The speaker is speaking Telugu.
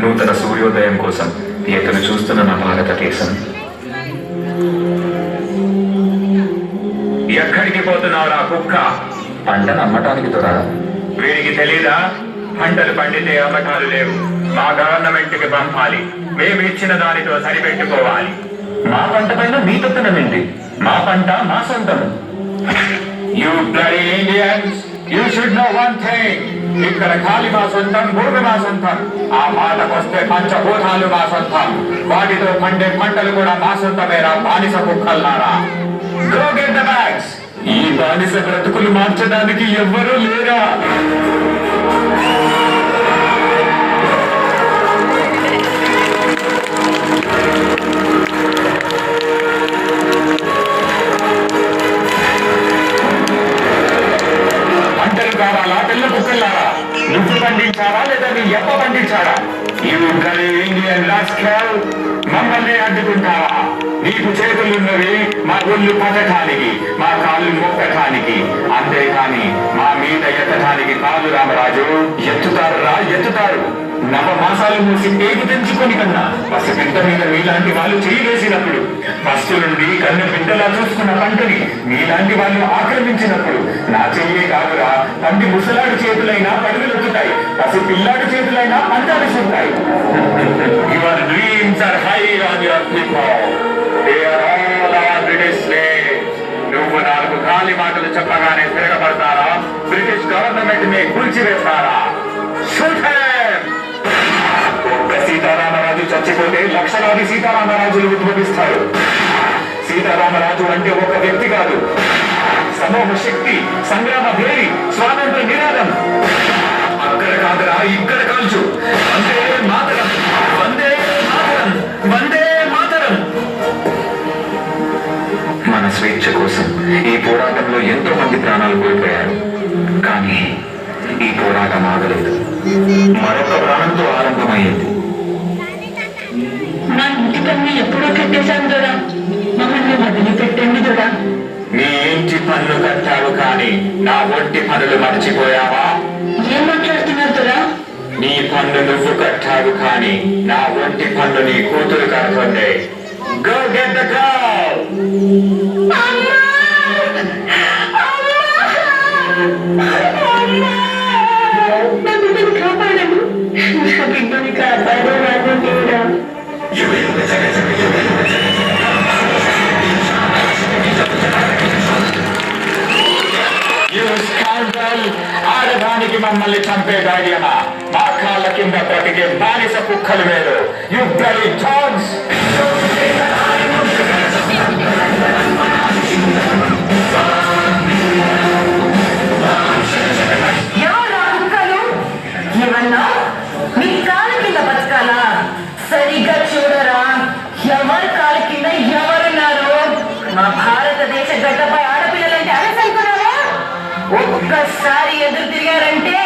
నూతన సూర్యోదయం కోసం ఎదురు చూస్తున్న నా భారతదేశం. ఎక్కడికి పోతున్నావురా కుక్క? పంటను అమ్మటానికి దొరా. వీరికి తెలీదా? పంటలు పండితే అమ్మకాలు లేవు, మా గవర్నమెంట్కి పంపాలి, మేము ఇచ్చిన దానితో సరిపెట్టుకోవాలి. మా పంట పైన మీ పెత్తనమేంటి? మా పంట మా సొంతము. You bloody Indians, you should know one thing. ఇక్కడ గాలి మా సొంతం, భూమి మా సొంతం. ఆ మాటకొస్తే పంచభూతాలు మా సొంతం. వాటితో పండే పంటలు కూడా మా సొంతమేరా బానిస కుక్కల్లారా. Go get the bags. ఈ బానిస బ్రతుకులు మార్చడానికి ఎవ్వరూ లేరా? పంటలు కావాలా పిల్ల కుక్కల్లారా? నువ్వు పండించారా లేదా నీ ఎప్ప పండించారా? ఇండియన్ రాస్కల్, మమ్మల్ని అడ్డుకుంటావా? నీకు చేతులున్నవి మా ఒళ్ళు పట్టడానికి, మా కాళ్ళు మొక్కటానికి, అంతేకాని మా మీద ఎత్తడానికి కాదు. రామరాజు, ఎత్తుతారురా ఎత్తుతారు. నవమాసాలు మూసి పేగు తెంచుకొని కన్నా పసిబిడ్డ మీద మీలాంటి వాళ్ళు చేయవేసినప్పుడు, ఫస్టు నుండి కన్ను బిడ్డలా చూసుకున్న పంటని మీలాంటి వాళ్ళు ఆక్రమించినప్పుడు నా చెయ్యే కాదురా, పంటి ముసలాడి చేతులైనా పరుగులెత్తుతాయి, పసి పిల్లాడి చేతులైనా పంటలు చూస్తాయి. Your dreams are high on your people. They are all our British slaves. నువ్వు నాలుగు ఖాళీ మాటలు చెప్పగానే తిరగబడతారా? బ్రిటిష్ గవర్నమెంట్ ని కూల్చివేస్తారా? ఒక్క సీతారామరాజు చచ్చిపోతే లక్షలాది సీతారామరాజులు ఉద్భవిస్తారు. సీతారామరాజు అంటే ఒక వ్యక్తి కాదు, సమూహ శక్తి, సంగ్రామ భేరి, స్వాతంత్ర నినాదం. అక్కడ కాదురా, ఇక్కడ కాల్చు. వందే మాతరం, వందే మాతరం, వందే మాతరం. మన స్వేచ్ఛ కోసం ఈ పోరాటంలో ఎంతో మంది ప్రాణాలు కోల్పోయారు. కానీ ఈ పోరాటం ఆగలేదు, మరొక ప్రాణంతో ఆరంభమైంది. నా ఇంటి పన్ను ఎప్పుడో కట్టేశాను దొరా, మమ్మల్ని వదిలిపెట్టండి దొరా. నీ ఇంటి పన్ను కట్టావు కానీ నా ఒంటి పనులు మర్చిపోయావా? ఏం మాట్లాడుతున్నారు దొరా? నీ పన్ను నువ్వు కట్టావు కానీ నా ఒంటి పన్ను నీ కూతురు కడుతుంది. Go get the cow. కాపాడము, నా బిడ్డని కాపాడు రాజా. ఆడదానికి మమ్మల్ని చంపే ధైర్యమా? మా కాళ్ళ కింద బ్రతికే బానిస కుక్కలు వేరు. You bloody dogs. ఏమన్నా మీ కాళ్ళ కింద బతకాలా? సరిగ్గా చూడరా, ఎవరి కాళ్ళ కింద ఎవరున్నారు? మా భారతదేశ గడ్డపై ఆడపిల్లలంటే అలసైపోయినారా? ఒక్కసారి ఎదురు తిరిగారంటే